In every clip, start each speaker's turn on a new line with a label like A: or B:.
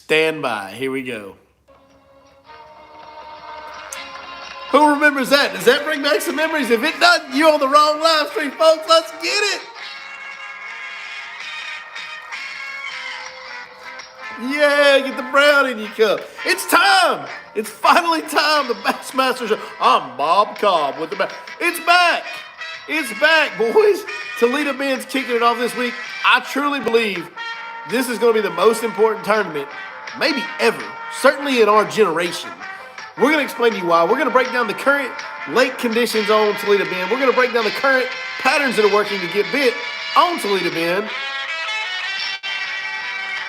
A: Stand by. Here we go. Who remembers that? Does that bring back some memories? If it doesn't, you're on the wrong live stream, folks. Let's get it. Yeah, get the brown in your cup. It's time. It's finally time. The Bassmaster Show. I'm Bob Cobb with the back. It's back. It's back, boys. Toledo Bend's kicking it off this week. I truly believe this is going to be the most important tournament, maybe ever, certainly in our generation. We're going to explain to you why. We're going to break down the current lake conditions on Toledo Bend. We're going to break down the current patterns that are working to get bit on Toledo Bend.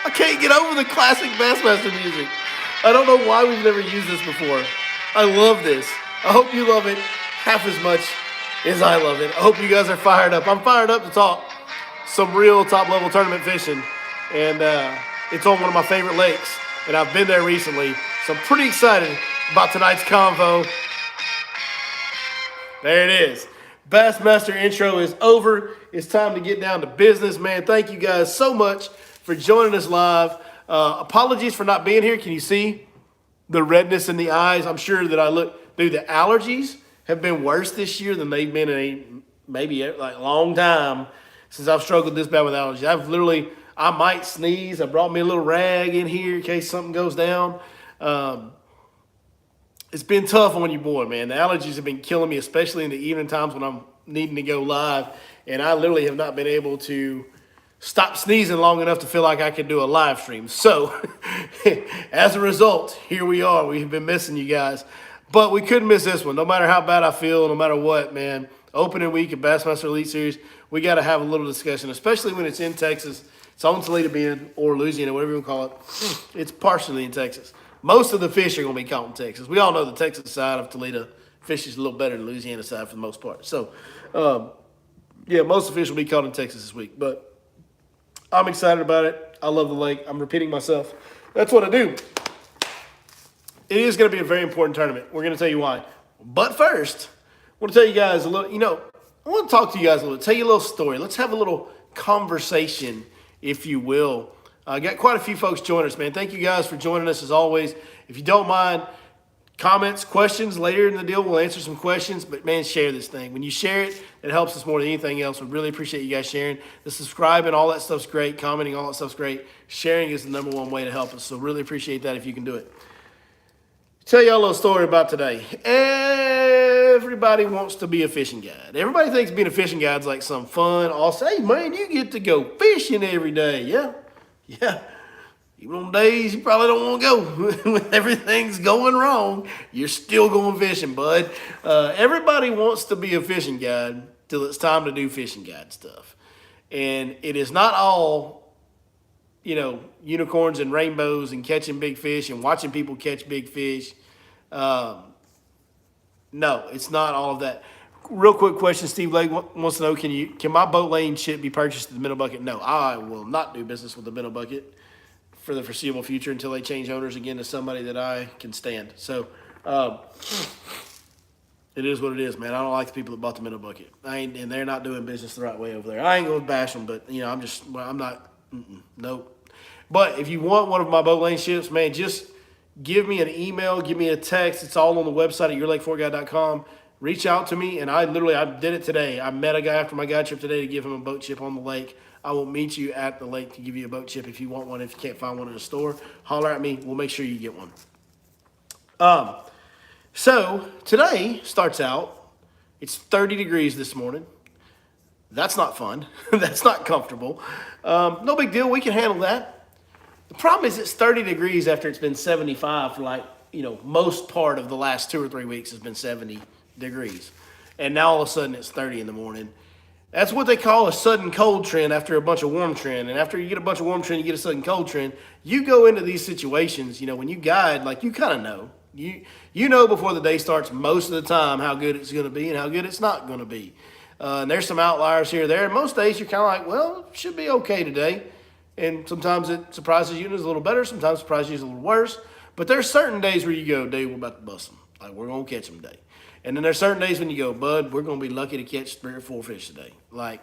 A: I can't get over the classic Bassmaster music. I don't know why we've never used this before. I love this. I hope you love it half as much as I love it. I hope you guys are fired up. I'm fired up to talk some real top-level tournament fishing, and it's on one of my favorite lakes, and I've been there recently, so I'm pretty excited about tonight's convo. There it is. Bassmaster intro is over. It's time to get down to business, man. Thank you guys so much for joining us live. Apologies for not being here. Can you see the redness in the eyes? I'm sure that I look, dude, the allergies have been worse this year than they've been in a maybe like long time since I've struggled this bad with allergies. I might sneeze. I brought me a little rag in here in case something goes down. It's been tough on you, boy, man. The allergies have been killing me, especially in the evening times when I'm needing to go live. And I literally have not been able to stop sneezing long enough to feel like I could do a live stream. So, as a result, here we are. We've been missing you guys. But we couldn't miss this one. No matter how bad I feel, no matter what, man. Opening week of Bassmaster Elite Series, we got to have a little discussion, especially when it's in Texas. It's on Toledo Bend or Louisiana, whatever you want to call it. It's partially in Texas. Most of the fish are going to be caught in Texas. We all know the Texas side of Toledo fishes a little better than the Louisiana side for the most part. So, yeah, most of the fish will be caught in Texas this week. But I'm excited about it. I love the lake. I'm repeating myself. That's what I do. It is going to be a very important tournament. We're going to tell you why. But first, I want to tell you guys a little, I want to talk to you guys a little, tell you a little story. Let's have a little conversation, if you will. I got quite a few folks joining us, man. Thank you guys for joining us as always. If you don't mind, comments, questions later in the deal, we'll answer some questions. But, man, share this thing. When you share it, it helps us more than anything else. We really appreciate you guys sharing. The subscribing, all that stuff's great. Commenting, all that stuff's great. Sharing is the number one way to help us. So really appreciate that if you can do it. Tell y'all a little story about today. Everybody wants to be a fishing guide. Everybody thinks being a fishing guide is like some fun. I'll say, man, you get to go fishing every day. Yeah. Even on days you probably don't want to go. When everything's going wrong, you're still going fishing, bud. Everybody wants to be a fishing guide till it's time to do fishing guide stuff. And it is not all, unicorns and rainbows and catching big fish and watching people catch big fish. No, it's not all of that. Real quick question, Steve Lake wants to know, can my boat lane chip be purchased at the Minnow Bucket? No, I will not do business with the Minnow Bucket for the foreseeable future until they change owners again to somebody that I can stand. So, it is what it is, man. I don't like the people that bought the Minnow Bucket. And they're not doing business the right way over there. I ain't going to bash them, but, I'm not, nope. But if you want one of my boat lane ships, man, just give me an email, give me a text. It's all on the website at yourlakefortguide.com. Reach out to me, and I did it today. I met a guy after my guide trip today to give him a boat chip on the lake. I will meet you at the lake to give you a boat chip if you want one. If you can't find one in the store, holler at me. We'll make sure you get one. So today starts out, it's 30 degrees this morning. That's not fun. That's not comfortable. No big deal. We can handle that. The problem is it's 30 degrees after it's been 75 for most part of the last 2 or 3 weeks has been 70 degrees. And now all of a sudden it's 30 in the morning. That's what they call a sudden cold trend after a bunch of warm trend. And after you get a bunch of warm trend, you get a sudden cold trend. You go into these situations, when you guide, like you kind of know. You know before the day starts most of the time how good it's going to be and how good it's not going to be. And there's some outliers here or there. And most days you're kind of like, well, it should be okay today. And sometimes it surprises you and is a little better. Sometimes it surprises you is a little worse. But there's certain days where you go, dude, we're about to bust them. Like, we're going to catch them today. And then there's certain days when you go, bud, we're going to be lucky to catch 3 or 4 fish today. Like,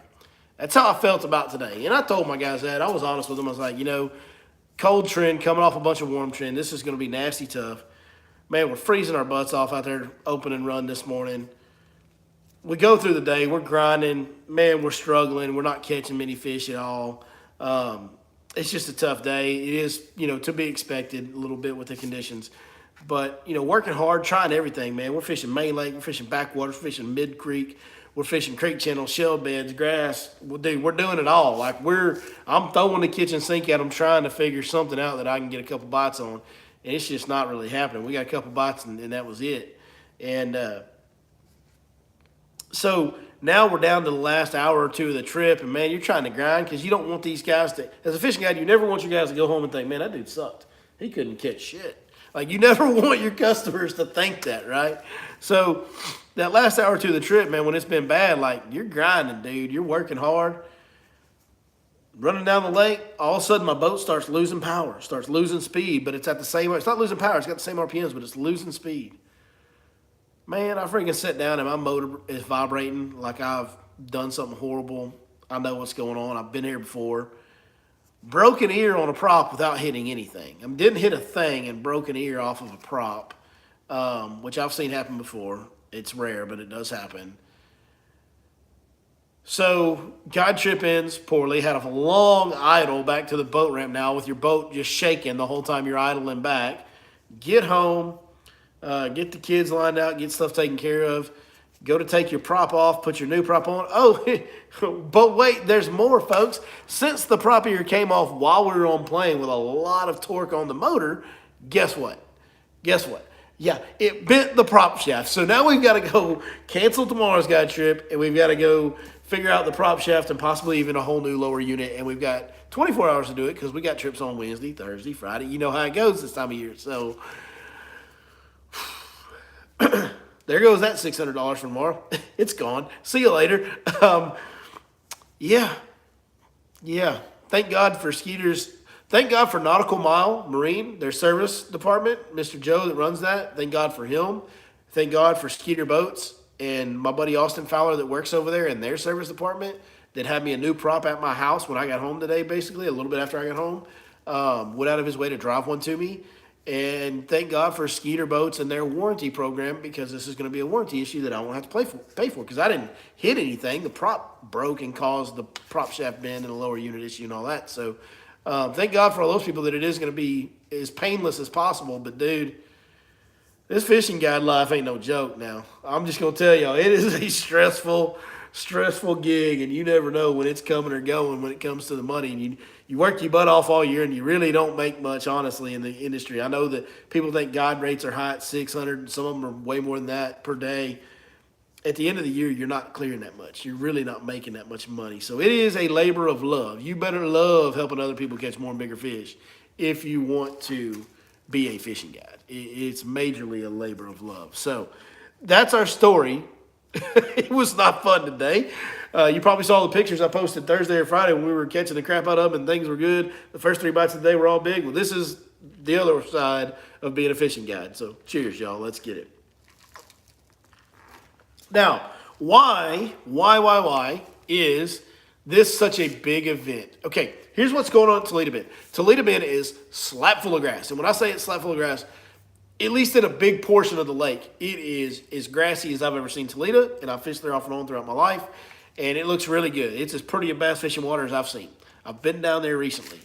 A: that's how I felt about today. And I told my guys that. I was honest with them. I was like, cold trend coming off a bunch of warm trend. This is going to be nasty tough. Man, we're freezing our butts off out there open and run this morning. We go through the day, we're grinding. Man, we're struggling. We're not catching many fish at all. It's just a tough day. It is, to be expected a little bit with the conditions. But, working hard, trying everything, man. We're fishing main lake, we're fishing backwaters, we're fishing mid-creek, we're fishing creek channels, shell beds, grass. Well, dude, we're doing it all. Like, I'm throwing the kitchen sink at them, trying to figure something out that I can get a couple bites on. And it's just not really happening. We got a couple bites, and that was it. And so now we're down to the last hour or two of the trip, and, man, you're trying to grind because you don't want these guys to – as a fishing guide, you never want your guys to go home and think, man, that dude sucked. He couldn't catch shit. Like, you never want your customers to think that, right? So that last hour or two of the trip, man, when it's been bad, like, you're grinding, dude. You're working hard. Running down the lake, all of a sudden my boat starts losing power, starts losing speed, but it's at the same – it's not losing power. It's got the same RPMs, but it's losing speed. Man, I freaking sit down and my motor is vibrating like I've done something horrible. I know what's going on. I've been here before. Broken ear on a prop without hitting anything. I didn't hit a thing and broken ear off of a prop, which I've seen happen before. It's rare, but it does happen. So, guide trip ends poorly. Had a long idle back to the boat ramp now with your boat just shaking the whole time you're idling back. Get home, get the kids lined out, get stuff taken care of. Go to take your prop off, put your new prop on. Oh, but wait, there's more, folks. Since the prop ear came off while we were on plane with a lot of torque on the motor, guess what? Yeah, it bent the prop shaft. So now we've got to go cancel tomorrow's guide trip, and we've got to go figure out the prop shaft and possibly even a whole new lower unit. And we've got 24 hours to do it because we got trips on Wednesday, Thursday, Friday. You know how it goes this time of year. So there goes that $600 from tomorrow. It's gone. See you later. Yeah. Thank God for Skeeter's. Thank God for Nautical Mile Marine, their service department, Mr. Joe that runs that. Thank God for him. Thank God for Skeeter Boats and my buddy Austin Fowler that works over there in their service department that had me a new prop at my house when I got home today, basically, a little bit after I got home. Went out of his way to drive one to me. And thank God for Skeeter Boats and their warranty program, because this is going to be a warranty issue that I won't have to pay for because I didn't hit anything. The prop broke and caused the prop shaft bend and a lower unit issue and all that. So thank God for all those people that it is going to be as painless as possible. But, dude, this fishing guide life ain't no joke now. I'm just going to tell y'all, it is a stressful gig, and you never know when it's coming or going when it comes to the money. And you work your butt off all year, and you really don't make much, honestly, in the industry. I know that people think guide rates are high at 600, and some of them are way more than that per day. At the end of the year, you're not clearing that much. You're really not making that much money. So it is a labor of love. You better love helping other people catch more and bigger fish if you want to be a fishing guide. It's majorly a labor of love. So that's our story. It was not fun today. You probably saw the pictures I posted Thursday or Friday when we were catching the crap out of them and things were good. The first 3 bites of the day were all big. Well, this is the other side of being a fishing guide. So cheers, y'all. Let's get it. Now, why is this such a big event? Okay, here's what's going on at Toledo Bend. Toledo Bend is slap full of grass. And when I say it's slap full of grass, at least in a big portion of the lake, it is as grassy as I've ever seen Toledo, and I've fished there off and on throughout my life, and it looks really good. It's as pretty a bass fishing water as I've seen. I've been down there recently.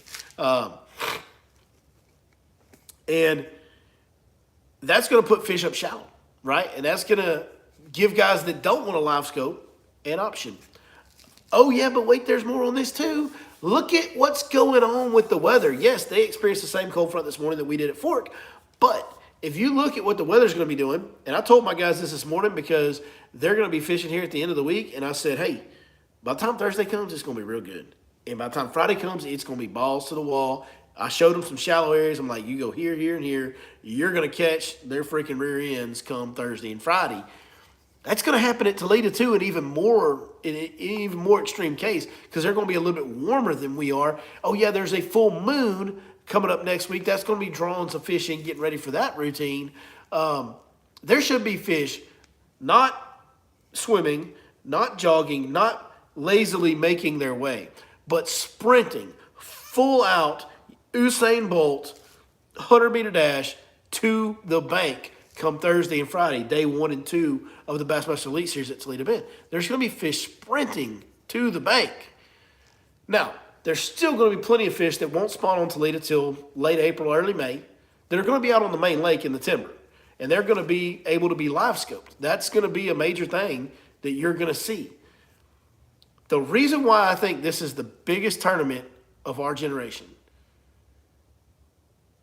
A: And that's going to put fish up shallow, right? And that's going to give guys that don't want a live scope an option. Oh, yeah, but wait, there's more on this too. Look at what's going on with the weather. Yes, they experienced the same cold front this morning that we did at Fork, but if you look at what the weather's going to be doing, and I told my guys this morning because they're going to be fishing here at the end of the week, and I said, hey, by the time Thursday comes, it's going to be real good. And by the time Friday comes, it's going to be balls to the wall. I showed them some shallow areas. I'm like, you go here, here, and here. You're going to catch their freaking rear ends come Thursday and Friday. That's going to happen at Toledo too, in even more extreme case, because they're going to be a little bit warmer than we are. Oh yeah, there's a full moon coming up next week. That's going to be drawing some fish in, getting ready for that routine. There should be fish not swimming, not jogging, not lazily making their way, but sprinting full out Usain Bolt 100-meter dash to the bank come Thursday and Friday, day 1 and 2 of the Bassmaster Elite Series at Toledo Bend. There's going to be fish sprinting to the bank. Now, there's still going to be plenty of fish that won't spawn on Toledo till late April, early May, that are going to be out on the main lake in the timber. And they're going to be able to be live scoped. That's going to be a major thing that you're going to see. The reason why I think this is the biggest tournament of our generation,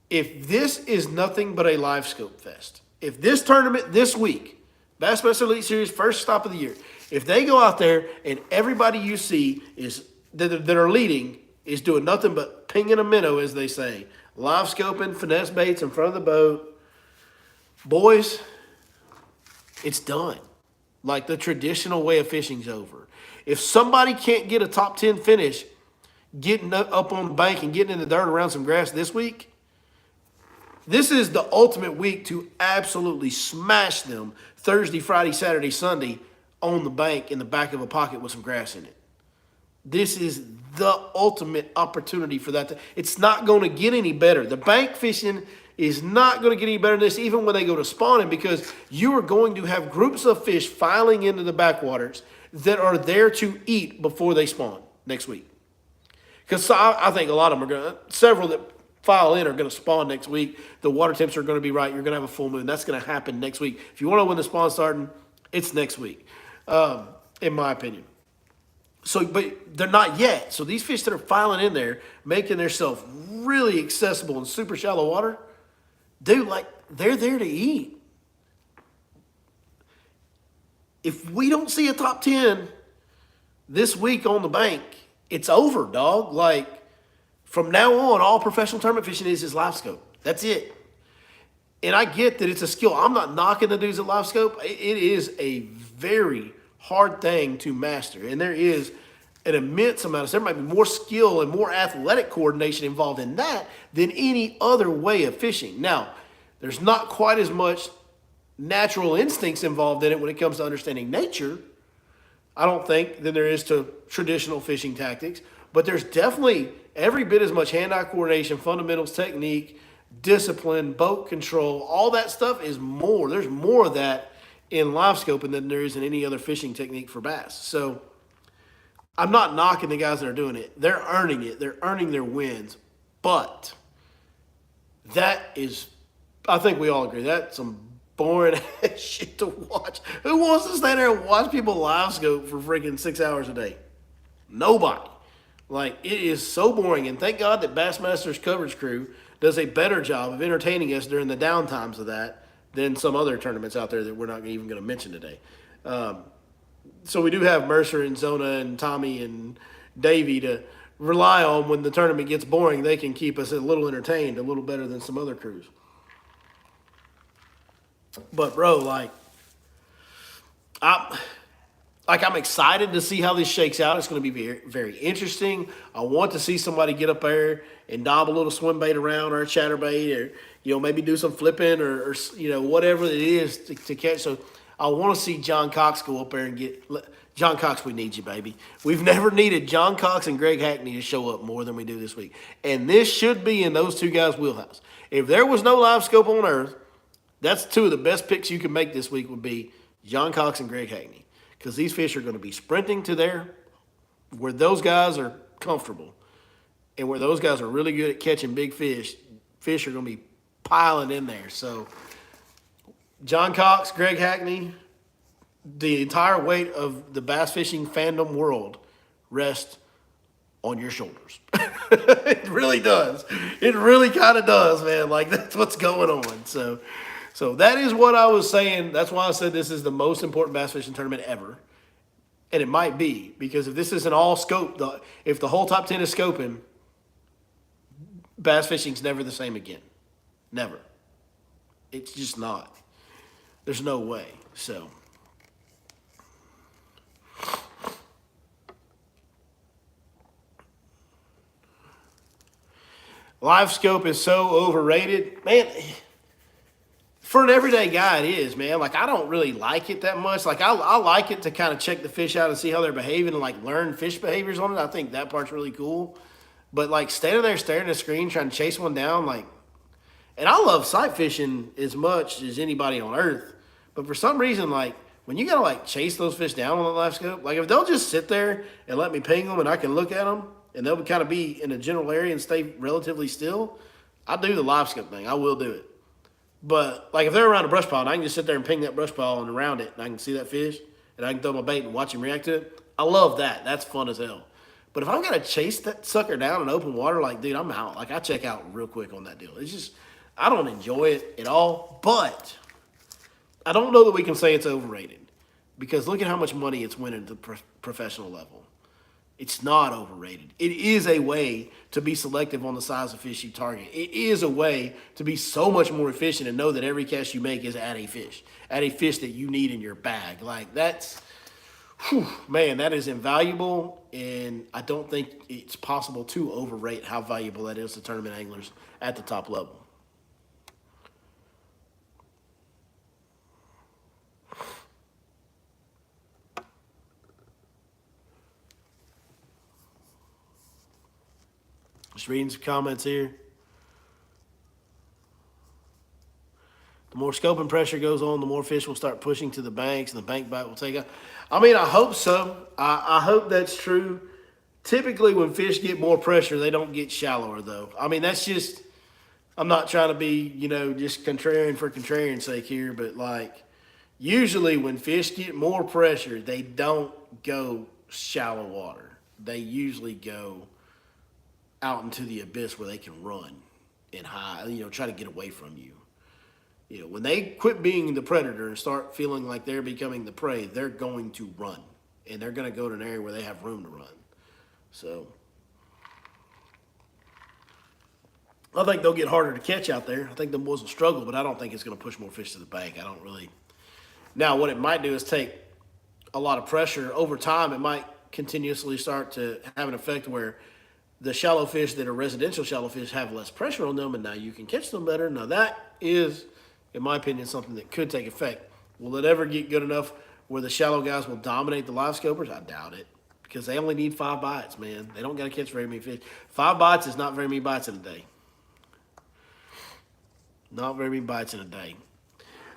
A: if this is nothing but a live scope fest, if this tournament this week, Bassmaster Elite Series, first stop of the year, if they go out there and everybody you see is that are leading is doing nothing but pinging a minnow, as they say, live scoping, finesse baits in front of the boat, boys, it's done. Like, the traditional way of fishing's over. If somebody can't get a top 10 finish getting up on the bank and getting in the dirt around some grass this week, this is the ultimate week to absolutely smash them Thursday, Friday, Saturday, Sunday on the bank in the back of a pocket with some grass in it. This is the ultimate opportunity for that. It's not going to get any better. The bank fishing is not going to get any better than this, even when they go to spawning, because you are going to have groups of fish filing into the backwaters that are there to eat before they spawn next week. Because I think a lot of them are going to, several that file in are going to spawn next week. The water temps are going to be right. You're going to have a full moon. That's going to happen next week. If you want to know when the spawn's starting, it's next week, in my opinion. So, but they're not yet. So these fish that are filing in there, making themselves really accessible in super shallow water, dude, like, they're there to eat. If we don't see a top 10 this week on the bank, it's over, dog. Like, from now on, all professional tournament fishing is live scope. That's it. And I get that it's a skill. I'm not knocking the dudes at live scope. It is a very hard thing to master. And there is an immense amount of, there might be more skill and more athletic coordination involved in that than any other way of fishing. Now, there's not quite as much natural instincts involved in it when it comes to understanding nature, I don't think, than there is to traditional fishing tactics. But there's definitely every bit as much hand-eye coordination, fundamentals, technique, discipline, boat control, all that stuff is more. There's more of that in live scoping than there is in any other fishing technique for bass. So I'm not knocking the guys that are doing it. They're earning it. They're earning their wins. But that is, I think we all agree, that's some boring ass shit to watch. Who wants to stand there and watch people live scope for freaking 6 hours a day? Nobody. Like, it is so boring. And thank God that Bassmaster's coverage crew does a better job of entertaining us during the down times of that than some other tournaments out there that we're not even going to mention today. So we do have Mercer and Zona and Tommy and Davey to rely on when the tournament gets boring. They can keep us a little entertained, a little better than some other crews. But, bro, like, I'm excited to see how this shakes out. It's going to be very, very interesting. I want to see somebody get up there and dob a little swim bait around or a chatterbait, or, you know, maybe do some flipping or you know, whatever it is to catch. So I want to see John Cox go up there and get – John Cox, we need you, baby. We've never needed John Cox and Greg Hackney to show up more than we do this week. And this should be in those two guys' wheelhouse. If there was no live scope on Earth, that's two of the best picks you can make this week would be John Cox and Greg Hackney. Because these fish are going to be sprinting to where those guys are comfortable. And where those guys are really good at catching big fish, fish are going to be piling in there. So John Cox, Greg Hackney, the entire weight of the bass fishing fandom world rests on your shoulders. It really does. It really kind of does, man. Like, that's what's going on. So that is what I was saying. That's why I said this is the most important bass fishing tournament ever. And it might be, because if this isn't all scope, if the whole top 10 is scoping, bass fishing's never the same again. Never. It's just not. There's no way. So live scope is so overrated. Man, for an everyday guy, it is, man. Like, I don't really like it that much. Like, I like it to kind of check the fish out and see how they're behaving and, like, learn fish behaviors on it. I think that part's really cool. But like standing there staring at the screen trying to chase one down, like, and I love sight fishing as much as anybody on earth. But for some reason, like when you gotta like chase those fish down on the live scope, like if they'll just sit there and let me ping them and I can look at them and they'll kind of be in a general area and stay relatively still, I do the live scope thing. I will do it. But like if they're around a brush pile and I can just sit there and ping that brush pile and around it and I can see that fish and I can throw my bait and watch him react to it, I love that. That's fun as hell. But if I'm gonna chase that sucker down in open water, like dude, I'm out. Like I check out real quick on that deal. It's just I don't enjoy it at all. But I don't know that we can say it's overrated because look at how much money it's winning at the professional level. It's not overrated. It is a way to be selective on the size of fish you target. It is a way to be so much more efficient and know that every cast you make is at a fish that you need in your bag. Like that's, whew, man, that is invaluable. And I don't think it's possible to overrate how valuable that is to tournament anglers at the top level. Just reading some comments here. The more scoping pressure goes on, the more fish will start pushing to the banks and the bank bite will take out. I mean, I hope so. I hope that's true. Typically, when fish get more pressure, they don't get shallower, though. I mean, that's just, I'm not trying to be, just contrarian for contrarian's sake here, but like, usually when fish get more pressure, they don't go shallow water. They usually go out into the abyss where they can run and hide, try to get away from you. When they quit being the predator and start feeling like they're becoming the prey, they're going to run. And they're going to go to an area where they have room to run. So I think they'll get harder to catch out there. I think the boys will struggle, but I don't think it's going to push more fish to the bank. I don't really. Now, what it might do is take a lot of pressure. Over time, it might continuously start to have an effect where the shallow fish that are residential shallow fish have less pressure on them, and now you can catch them better. Now, that is, in my opinion, something that could take effect. Will it ever get good enough where the shallow guys will dominate the live scopers? I doubt it, because they only need 5 bites, man. They don't got to catch very many fish. 5 bites is not very many bites in a day. Not very many bites in a day.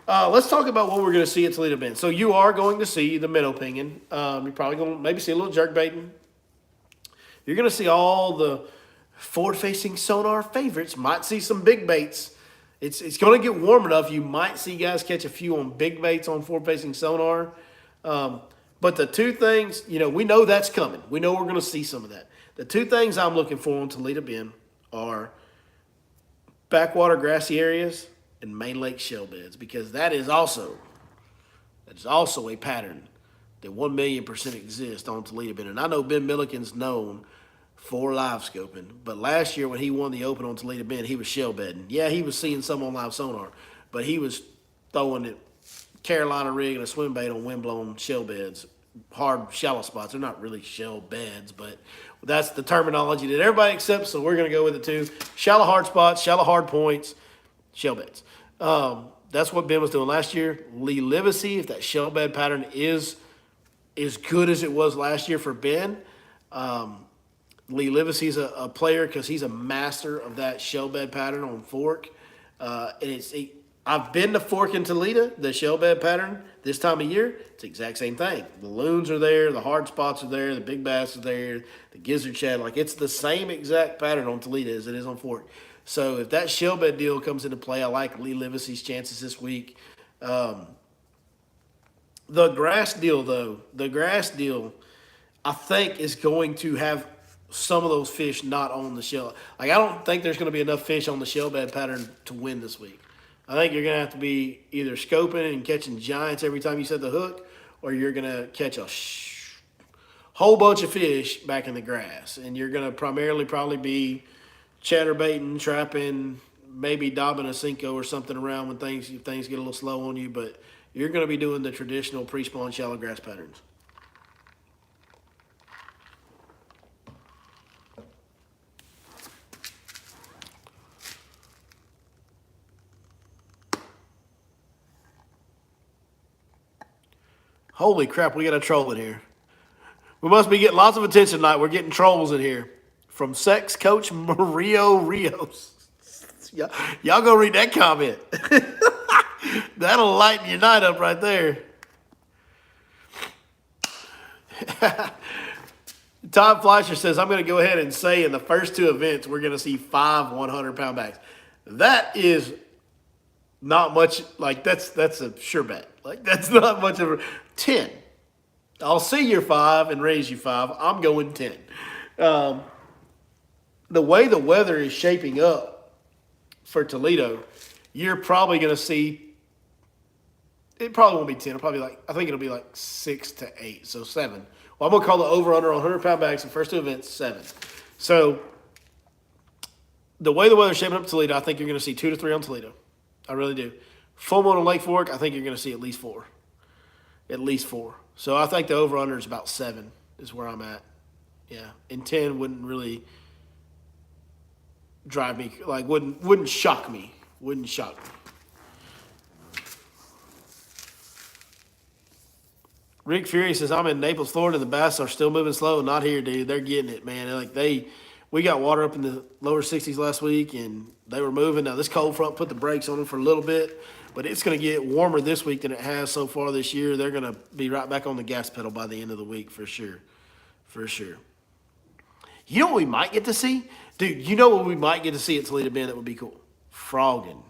A: Let's talk about what we're going to see at Toledo Bend. So you are going to see the minnow pinging. You're probably going to maybe see a little jerk baiting. You're going to see all the forward-facing sonar favorites. Might see some big baits. It's going to get warm enough. You might see guys catch a few on big baits on forward-facing sonar. But the two things, we know that's coming. We know we're going to see some of that. The two things I'm looking for on Toledo Bend are backwater grassy areas and main lake shell beds, because that is also a pattern that 1,000,000% exists on Toledo Bend. And I know Ben Milliken's known for live scoping, but last year when he won the Open on Toledo Bend, he was shell bedding. Yeah, he was seeing some on live sonar, but he was throwing it Carolina rig and a swim bait on wind-blown shell beds, hard shallow spots. They're not really shell beds, but that's the terminology that everybody accepts, so we're going to go with it too. Shallow hard spots, shallow hard points, shell beds. That's what Ben was doing last year. Lee Livesey, if that shell bed pattern is as good as it was last year for Ben, Lee Livesey's a player because he's a master of that shell bed pattern on fork. I've been to Fork in Toledo, the shell bed pattern this time of year. It's the exact same thing. The loons are there, the hard spots are there, the big bass are there, the gizzard shad. Like it's the same exact pattern on Toledo as it is on Fork. So if that shell bed deal comes into play, I like Lee Livesey's chances this week. The grass deal, though, I think is going to have some of those fish not on the shell. Like, I don't think there's going to be enough fish on the shell bed pattern to win this week. I think you're going to have to be either scoping and catching giants every time you set the hook, or you're going to catch a whole bunch of fish back in the grass. And you're going to primarily probably be chatterbaiting, trapping, maybe dobbing a Cinco or something around when things get a little slow on you. But you're going to be doing the traditional pre-spawn shallow grass patterns. Holy crap, we got a troll in here. We must be getting lots of attention tonight. We're getting trolls in here. from sex coach Mario Rios. Y'all go read that comment. That'll lighten your night up right there. Todd Fleischer says, I'm going to go ahead and say in the first two events, we're going to see 5 100-pound bags. That is not much. Like, that's a sure bet. Like, that's not much of a 10. I'll see your 5 and raise you 5. I'm going 10. The way the weather is shaping up for Toledo, you're probably going to see, it probably won't be 10. It'll probably I think it'll be like 6 to 8, so 7. Well, I'm going to call the over-under on 100-pound bags in the first two events 7. So the way the weather's shaping up Toledo, I think you're going to see 2 to 3 on Toledo. I really do. Full moon on Lake Fork, I think you're going to see at least 4. At least 4. So I think the over-under is about 7 is where I'm at. Yeah. And 10 wouldn't really drive me, like wouldn't shock me. Wouldn't shock me. Rick Fury says, I'm in Naples, Florida. The bass are still moving slow. Not here, dude. They're getting it, man. We got water up in the lower 60s last week, and they were moving. Now, this cold front put the brakes on them for a little bit, but it's going to get warmer this week than it has so far this year. They're going to be right back on the gas pedal by the end of the week for sure. For sure. You know what we might get to see? Dude, you know what we might get to see at Toledo Bend that would be cool? Frogging.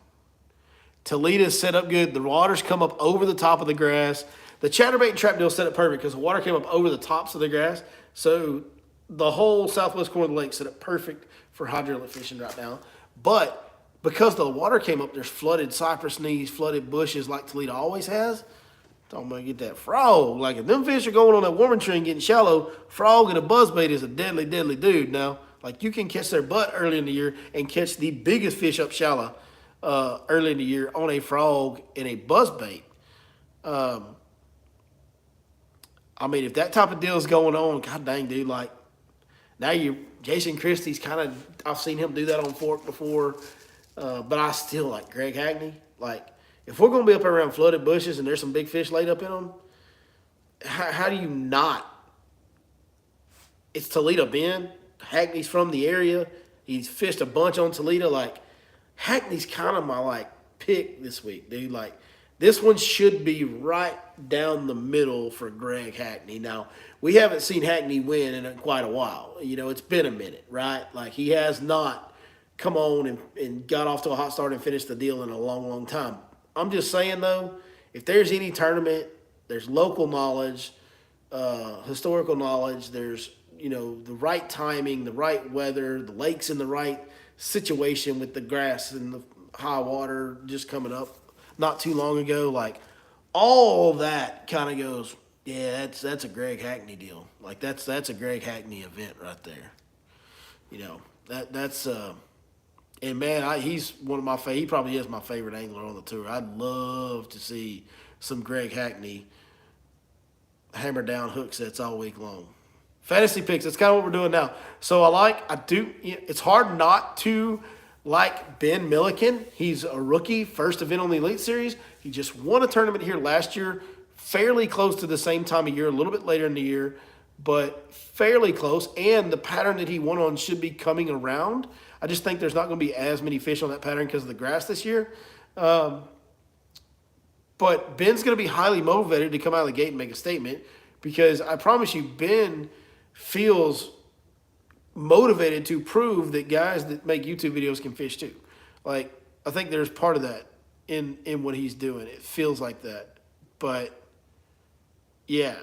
A: Toledo's set up good. The water's come up over the top of the grass. The chatterbait and trap deal set up perfect because the water came up over the tops of the grass. So the whole southwest corner of the lake set up perfect for hydraulic fishing right now. But because the water came up, there's flooded cypress knees, flooded bushes like Toledo always has. Talking about get that frog. Like if them fish are going on that warming tree and getting shallow, frog and a buzzbait is a deadly, deadly dude. Now, like you can catch their butt early in the year and catch the biggest fish up shallow early in the year on a frog and a buzzbait. I mean, if that type of deal is going on, god dang, dude, like, now Jason Christie's kind of, I've seen him do that on Fork before, but I still like Greg Hackney. Like, if we're going to be up around flooded bushes and there's some big fish laid up in them, how do you not? It's Toledo Bend. Hackney's from the area. He's fished a bunch on Toledo. Like, Hackney's kind of my, like, pick this week, dude. Like, this one should be right down the middle for Greg Hackney. Now, we haven't seen Hackney win in quite a while. You know, it's been a minute, right? Like, he has not come on and got off to a hot start and finished the deal in a long, long time. I'm just saying, though, if there's any tournament, there's local knowledge, historical knowledge, there's, you know, the right timing, the right weather, the lake's in the right situation with the grass and the high water just coming up not too long ago, like all that kind of goes, yeah, that's a Greg Hackney deal. Like that's a Greg Hackney event right there. You know, that's and man, he's one of my he probably is my favorite angler on the tour. I'd love to see some Greg Hackney hammer down hook sets all week long. Fantasy picks, that's kind of what we're doing now. So it's hard not to like Ben Milliken. He's a rookie, first event on the Elite Series. He just won a tournament here last year, fairly close to the same time of year, a little bit later in the year, but fairly close. And the pattern that he won on should be coming around. I just think there's not going to be as many fish on that pattern because of the grass this year. But Ben's going to be highly motivated to come out of the gate and make a statement because I promise you, Ben feels motivated to prove that guys that make YouTube videos can fish too. Like, I think there's part of that in what he's doing. It feels like that. But, yeah.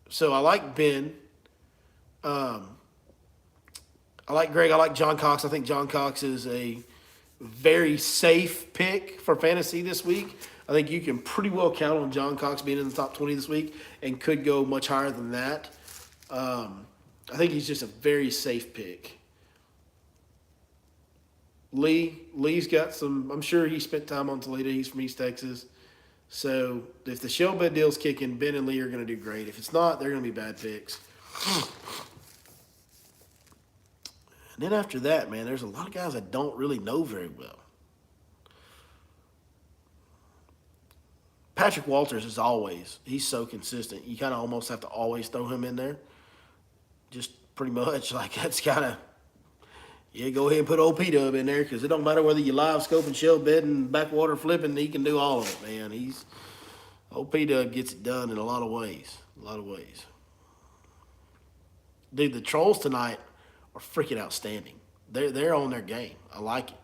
A: So I like Ben. I like Greg. I like John Cox. I think John Cox is a very safe pick for fantasy this week. I think you can pretty well count on John Cox being in the top 20 this week and could go much higher than that. I think he's just a very safe pick. Lee's got some, I'm sure he spent time on Toledo. He's from East Texas. So if the shell bed deal's kicking, Ben and Lee are going to do great. If it's not, they're going to be bad picks. And then after that, man, there's a lot of guys I don't really know very well. Patrick Walters is always, he's so consistent. You kind of almost have to always throw him in there. Just pretty much. Like, that's kind of, yeah, go ahead and put old P-Dub in there because it don't matter whether you live scoping, shell bedding, backwater flipping, he can do all of it, man. Old P-Dub gets it done in a lot of ways. A lot of ways. Dude, the trolls tonight are freaking outstanding. They're on their game. I like it.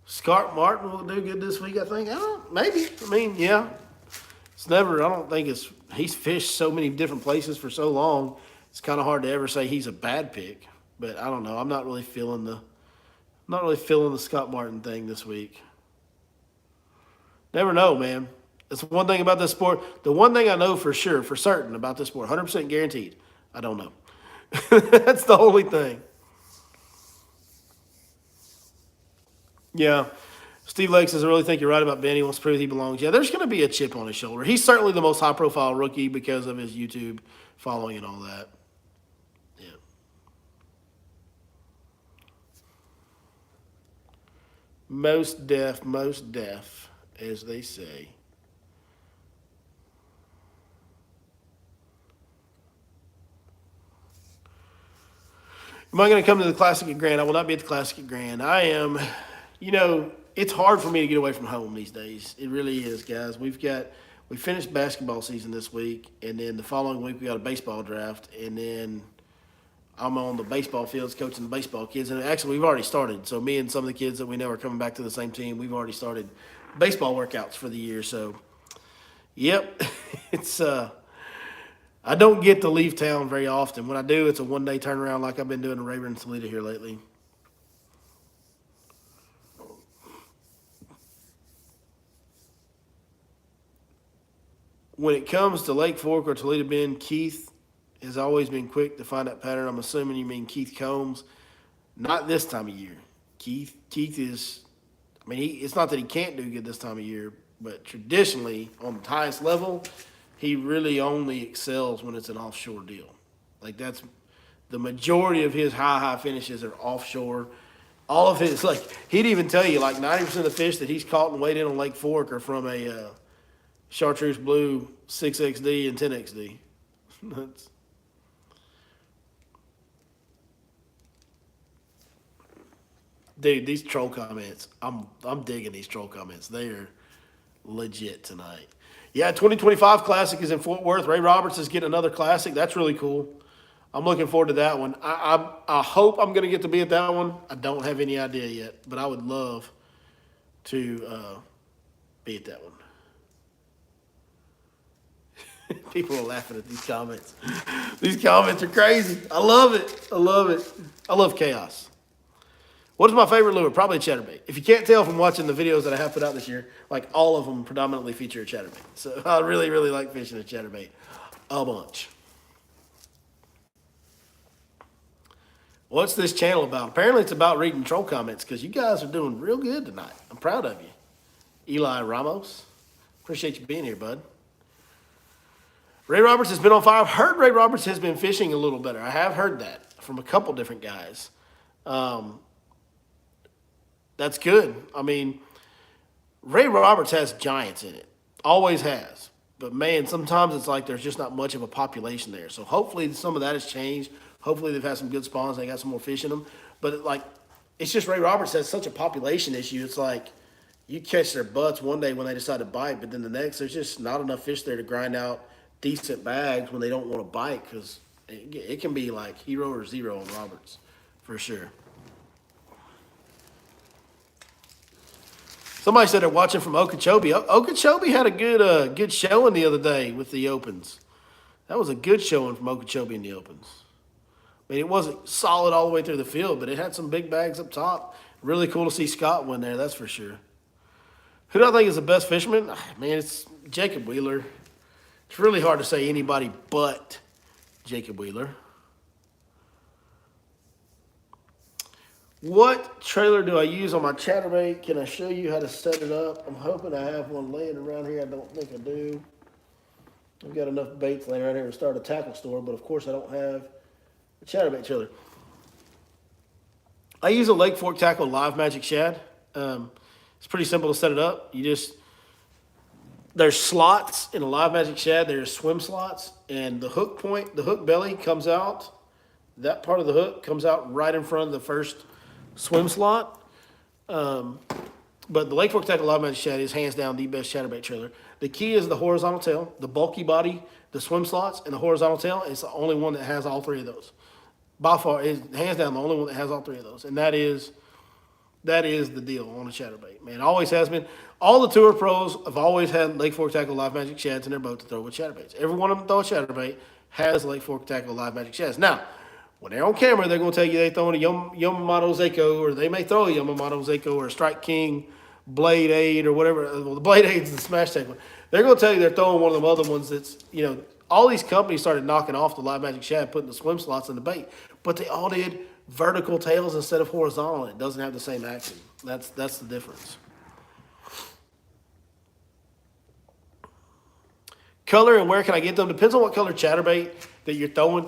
A: Scott Martin will do good this week, I think. I don't know, maybe. I mean, yeah. It's never, I don't think he's fished so many different places for so long. It's kind of hard to ever say he's a bad pick. But I don't know. I'm not really feeling the Scott Martin thing this week. Never know, man. That's one thing about this sport. The one thing I know for sure, for certain about this sport, 100% guaranteed, I don't know. That's the only thing. Yeah. Steve Lake says, I really think you're right about Ben. He wants to prove he belongs. Yeah, there's going to be a chip on his shoulder. He's certainly the most high-profile rookie because of his YouTube following and all that. Yeah. Most deaf, as they say. Am I going to come to the Classic at Grand? I will not be at the Classic at Grand. I am, it's hard for me to get away from home these days. It really is, guys. We finished basketball season this week, and then the following week we got a baseball draft, and then I'm on the baseball fields coaching the baseball kids. And actually, we've already started. So me and some of the kids that we know are coming back to the same team, we've already started baseball workouts for the year. So, yep, it's I don't get to leave town very often. When I do, it's a one-day turnaround like I've been doing in Rayburn and Toledo here lately. When it comes to Lake Fork or Toledo Bend, Keith has always been quick to find that pattern. I'm assuming you mean Keith Combs. Not this time of year. Keith is, it's not that he can't do good this time of year, but traditionally, on the highest level, he really only excels when it's an offshore deal. Like, that's the majority of his high finishes are offshore. All of his, he'd even tell you, 90% of the fish that he's caught and weighed in on Lake Fork are from a Chartreuse Blue 6XD and 10XD. Dude, these troll comments, I'm digging these troll comments. They are legit tonight. Yeah, 2025 Classic is in Fort Worth. Ray Roberts is getting another Classic. That's really cool. I'm looking forward to that one. I hope I'm going to get to be at that one. I don't have any idea yet, but I would love to be at that one. People are laughing at these comments. These comments are crazy. I love it. I love chaos. What is my favorite lure? Probably a chatterbait. If you can't tell from watching the videos that I have put out this year, all of them predominantly feature a chatterbait. So I really, really like fishing a chatterbait a bunch. What's this channel about? Apparently it's about reading troll comments because you guys are doing real good tonight. I'm proud of you. Eli Ramos, appreciate you being here, bud. Ray Roberts has been on fire. I've heard Ray Roberts has been fishing a little better. I have heard that from a couple different guys. That's good. Ray Roberts has giants in it. Always has. But, man, sometimes it's like there's just not much of a population there. So, hopefully some of that has changed. Hopefully they've had some good spawns. They got some more fish in them. But, it's just Ray Roberts has such a population issue. It's like you catch their butts one day when they decide to bite, but then the next there's just not enough fish there to grind out decent bags when they don't want to bite because it can be like hero or zero on Roberts for sure. Somebody said they're watching from Okeechobee. Okeechobee had a good showing the other day with the opens. That was a good showing from Okeechobee in the opens. It wasn't solid all the way through the field, but it had some big bags up top. Really cool to see Scott win there, that's for sure. Who do I think is the best fisherman? Man, it's Jacob Wheeler. It's really hard to say anybody but Jacob Wheeler. What trailer do I use on my chatterbait? Can I show you how to set it up? I'm hoping I have one laying around here. I don't think I do. I've got enough baits laying around here to start a tackle store, but of course I don't have a chatterbait trailer. I use a Lake Fork Tackle Live Magic Shad. It's pretty simple to set it up. You just there's slots in a live magic shad. There's swim slots, and the hook point, the hook belly comes out. That part of the hook comes out right in front of the first swim slot. But the Lake Fork Tackle Live Magic Shad is hands down the best chatterbait trailer. The key is the horizontal tail, the bulky body, the swim slots, and the horizontal tail. It's the only one that has all three of those. By far, is hands down the only one that has all three of those, and that is the deal on a chatterbait. Man, it always has been. All the tour pros have always had Lake Fork Tackle Live Magic Shads in their boat to throw with chatterbaits. Every one of them throw a chatterbait has Lake Fork Tackle Live Magic Shads. Now, when they're on camera, they're going to tell you they're throwing a Yamamoto Seiko, or they may throw a Yamamoto Seiko or a Strike King Blade 8 or whatever. Well, the Blade 8 is the Smash Tech one. They're going to tell you they're throwing one of them other ones that's, all these companies started knocking off the Live Magic Shad, putting the swim slots in the bait, but they all did vertical tails instead of horizontal. It doesn't have the same action. That's the difference. Color and where can I get them? Depends on what color chatterbait that you're throwing.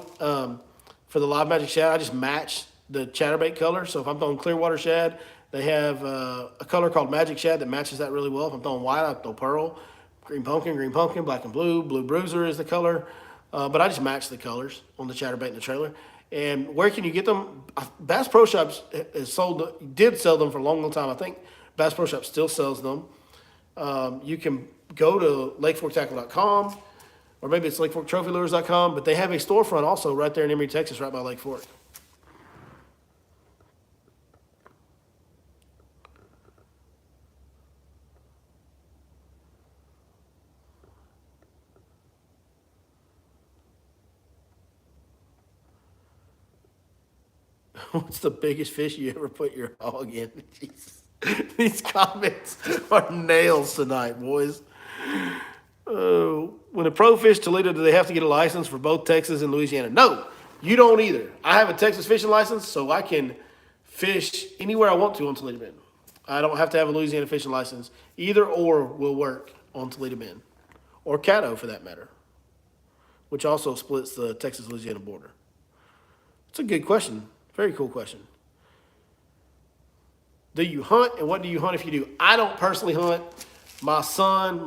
A: For the Live Magic Shad, I just match the chatterbait color. So if I'm throwing Clearwater Shad, they have a color called Magic Shad that matches that really well. If I'm throwing white, I throw pearl. Green pumpkin, black and blue. Blue bruiser is the color. But I just match the colors on the chatterbait in the trailer. And where can you get them? Bass Pro Shops did sell them for a long, long time. I think Bass Pro Shops still sells them. You can go to lakeforktackle.com, or maybe it's lakeforktrophy.com, but they have a storefront also right there in Emory, Texas, right by Lake Fork. What's the biggest fish you ever put your hog in? Jeez. These comments are nails tonight, boys. When a pro fish Toledo, do they have to get a license for both Texas and Louisiana? No, you don't either. I have a Texas fishing license, so I can fish anywhere I want to on Toledo Bend. I don't have to have a Louisiana fishing license. Either or will work on Toledo Bend, or Caddo for that matter, which also splits the Texas-Louisiana border. It's a good question. Very cool question. Do you hunt, and what do you hunt if you do? I don't personally hunt. My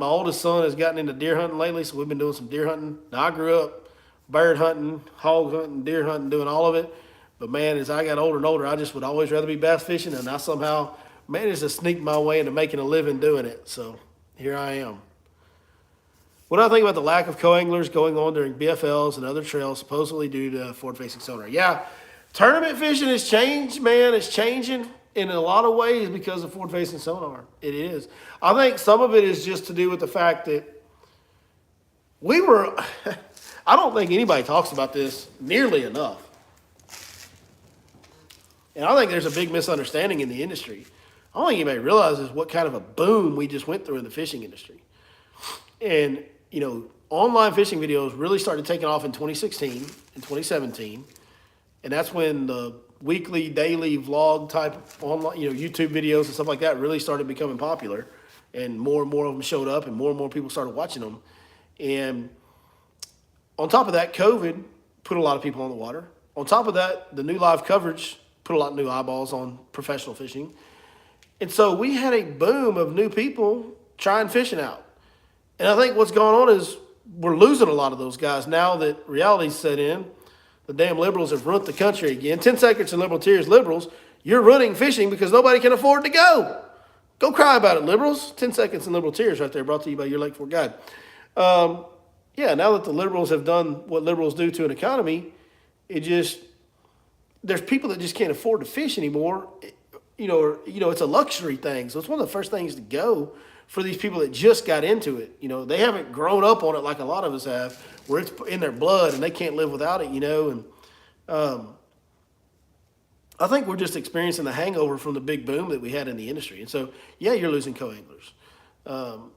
A: oldest son, has gotten into deer hunting lately, so we've been doing some deer hunting. Now, I grew up bird hunting, hog hunting, deer hunting, doing all of it. But, man, as I got older and older, I just would always rather be bass fishing, and I somehow managed to sneak my way into making a living doing it. So here I am. What do I think about the lack of co-anglers going on during BFLs and other trails, supposedly due to forward-facing sonar? Yeah, tournament fishing has changed, man. It's changing in a lot of ways because of forward-facing sonar. It is. I think some of it is just to do with the fact that I don't think anybody talks about this nearly enough. And I think there's a big misunderstanding in the industry. I don't think anybody realizes what kind of a boom we just went through in the fishing industry. And, online fishing videos really started taking off in 2016 and 2017. And that's when the weekly, daily vlog type online, YouTube videos and stuff like that really started becoming popular. And more of them showed up, and more people started watching them. And on top of that, COVID put a lot of people on the water. On top of that, the new live coverage put a lot of new eyeballs on professional fishing. And so we had a boom of new people trying fishing out. And I think what's going on is we're losing a lot of those guys now that reality's set in. The damn liberals have ruined the country again. 10 seconds in liberal tears, liberals. You're running fishing because nobody can afford to go. Go cry about it, liberals. 10 seconds in liberal tears right there, brought to you by your Lake Fork guide. Now that the liberals have done what liberals do to an economy, there's people that just can't afford to fish anymore. It's a luxury thing. So it's one of the first things to go for these people that just got into it. They haven't grown up on it like a lot of us have, where it's in their blood and they can't live without it, And I think we're just experiencing the hangover from the big boom that we had in the industry. And so, you're losing co-anglers. And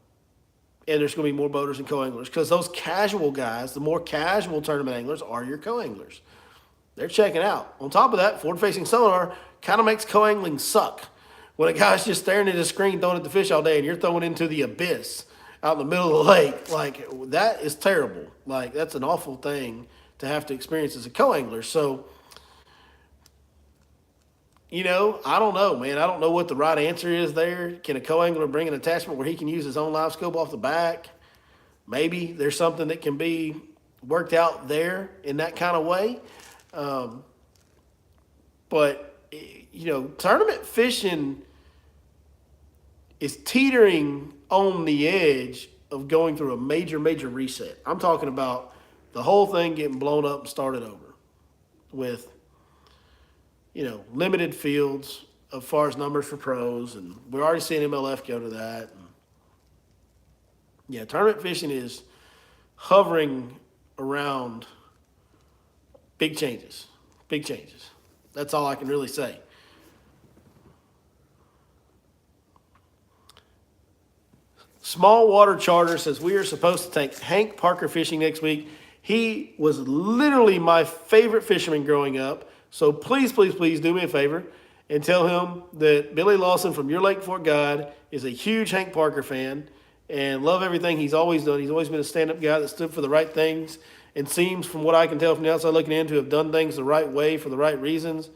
A: there's going to be more boaters and co-anglers because those casual guys, the more casual tournament anglers are your co-anglers. They're checking out. On top of that, forward-facing sonar kind of makes co-angling suck. When a guy's just staring at his screen, throwing at the fish all day, and you're throwing into the abyss out in the middle of the lake, that is terrible. That's an awful thing to have to experience as a co-angler. So I don't know, man. I don't know what the right answer is there. Can a co-angler bring an attachment where he can use his own live scope off the back? Maybe there's something that can be worked out there in that kind of way. But, tournament fishing is teetering on the edge of going through a major, major reset. I'm talking about the whole thing getting blown up and started over with, limited fields as far as numbers for pros. And we're already seeing MLF go to that. And yeah, tournament fishing is hovering around big changes. Big changes. That's all I can really say. Small Water Charter says we are supposed to take Hank Parker fishing next week. He was literally my favorite fisherman growing up. So please, please, please do me a favor and tell him that Billy Lawson from Your Lake Fort Guide is a huge Hank Parker fan and love everything he's always done. He's always been a stand-up guy that stood for the right things and seems, from what I can tell from the outside looking in, to have done things the right way for the right reasons.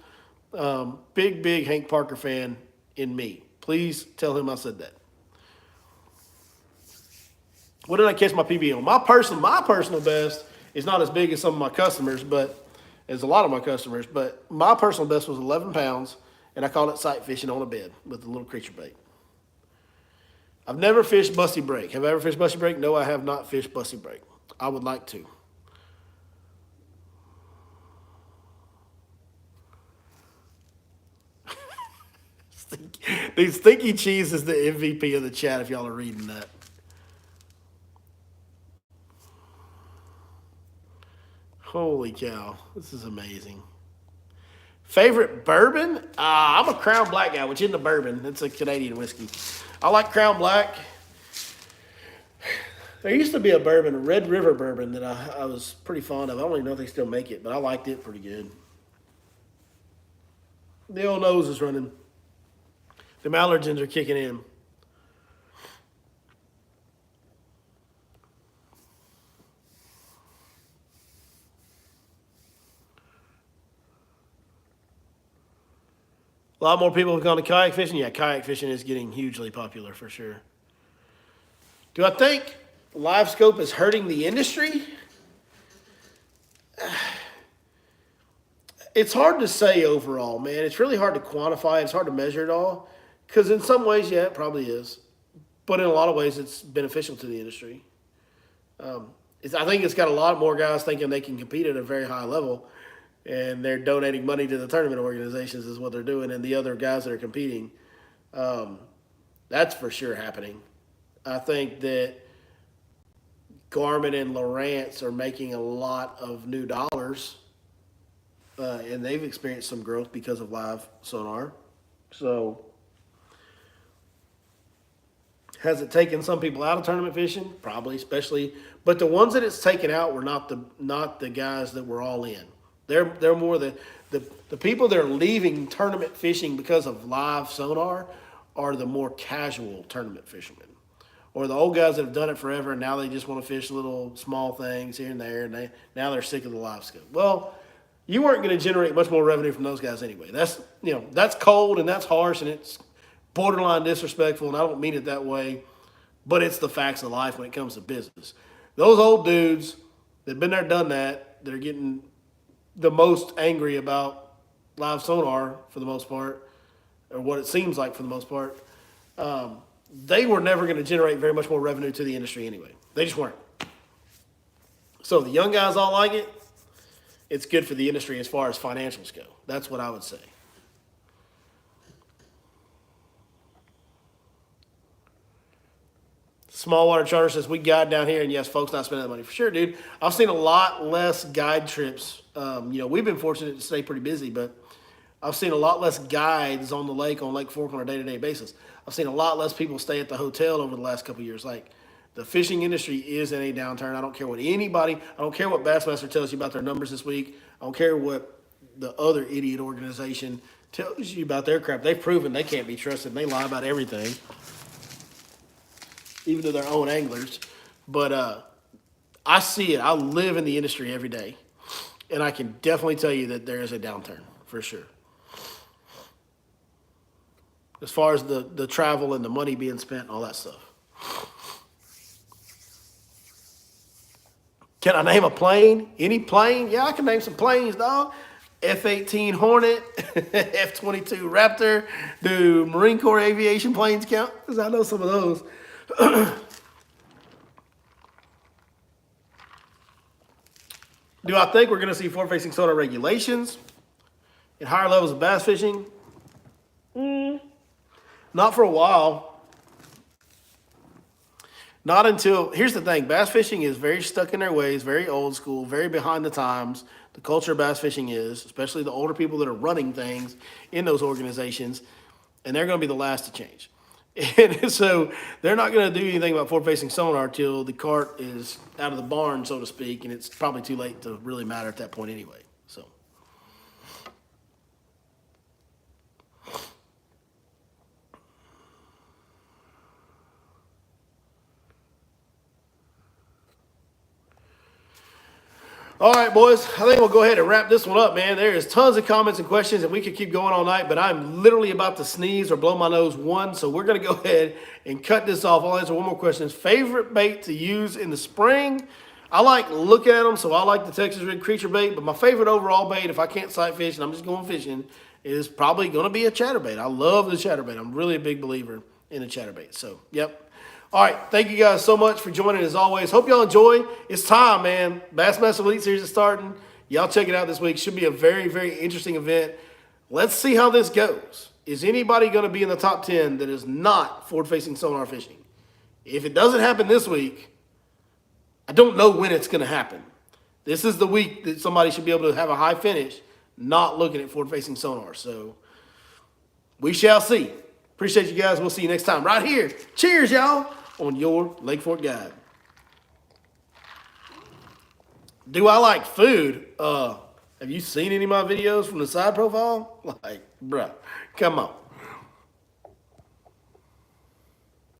A: Big, big Hank Parker fan in me. Please tell him I said that. What did I catch my PB on? My personal best is not as big as some of my customers, but as a lot of my customers, but my personal best was 11 pounds, and I called it sight fishing on a bed with a little creature bait. I've never fished Bussy Break. Have I ever fished Bussy Break? No, I have not fished Bussy Break. I would like to. Dude, Stinky Cheese is the MVP of the chat if y'all are reading that. Holy cow, this is amazing. Favorite bourbon? I'm a Crown Black guy, which isn't a bourbon. It's a Canadian whiskey. I like Crown Black. There used to be a bourbon, a Red River bourbon, that I was pretty fond of. I don't even know if they still make it, but I liked it pretty good. The old nose is running. The allergens are kicking in. A lot more people have gone to kayak fishing. Yeah, kayak fishing is getting hugely popular for sure. Do I think live scope is hurting the industry? It's hard to say overall, man. It's really hard to quantify. It's hard to measure it all. Because in some ways, yeah, it probably is. But in a lot of ways, it's beneficial to the industry. I think it's got a lot more guys thinking they can compete at a very high level. And they're donating money to the tournament organizations is what they're doing, and the other guys that are competing. That's for sure happening. I think that Garmin and Lowrance are making a lot of new dollars, and they've experienced some growth because of live sonar. So has it taken some people out of tournament fishing? Probably, especially. But the ones that it's taken out were not the guys that were all in. They're more the people that are leaving tournament fishing because of live sonar are the more casual tournament fishermen, or the old guys that have done it forever and now they just want to fish little small things here and there, and now they're sick of the live scope. Well, you weren't going to generate much more revenue from those guys anyway. That's cold and that's harsh and it's borderline disrespectful, and I don't mean it that way, but it's the facts of life when it comes to business. Those old dudes that've been there, done that, that are getting the most angry about live sonar for the most part, or what it seems like for the most part, they were never going to generate very much more revenue to the industry anyway. They just weren't. So the young guys all like it. It's good for the industry as far as financials go. That's what I would say. Small Water Charter says, we guide down here, and yes, folks not spending that money. For sure, dude. I've seen a lot less guide trips. We've been fortunate to stay pretty busy, but I've seen a lot less guides on the lake, on Lake Fork on a day-to-day basis. I've seen a lot less people stay at the hotel over the last couple of years. Like, the fishing industry is in a downturn. I don't care what Bassmaster tells you about their numbers this week. I don't care what the other idiot organization tells you about their crap. They've proven they can't be trusted. They lie about everything, even to their own anglers. But I see it. I live in the industry every day, and I can definitely tell you that there is a downturn for sure. as far as the travel and the money being spent and all that stuff. Can I name a plane? Any plane? Yeah, I can name some planes, dog. F-18 Hornet, F-22 Raptor. Do Marine Corps aviation planes count? Because I know some of those. Do I think we're going to see forward-facing sonar regulations and higher levels of bass fishing? Not for a while. Not until, here's the thing, bass fishing is very stuck in their ways, very old school, very behind the times. The culture of bass fishing is, especially the older people that are running things in those organizations, and they're going to be the last to change. And so they're not going to do anything about forward-facing sonar till the cart is out of the barn, so to speak, and it's probably too late to really matter at that point anyway. So. All right, boys, I think we'll go ahead and wrap this one up, man. There is tons of comments and questions, and we could keep going all night, but I'm literally about to sneeze or blow my nose one, so we're going to go ahead and cut this off. I'll answer one more question. Favorite bait to use in the spring? I like looking at them, so I like the Texas Red Creature bait, but my favorite overall bait, if I can't sight fish and I'm just going fishing, is probably going to be a chatterbait. I love the chatterbait. I'm really a big believer in the chatterbait, so, yep. All right, thank you guys so much for joining as always. Hope y'all enjoy. It's time, man. Bassmaster Elite Series is starting. Y'all check it out this week. Should be a very, very interesting event. Let's see how this goes. Is anybody going to be in the top 10 that is not forward-facing sonar fishing? If it doesn't happen this week, I don't know when it's going to happen. This is the week that somebody should be able to have a high finish, not looking at forward-facing sonar. So we shall see. Appreciate you guys. We'll see you next time right here. Cheers, y'all, on your Lake Fork Guide. Do I like food? Have you seen any of my videos from the side profile? Like, bruh, come on.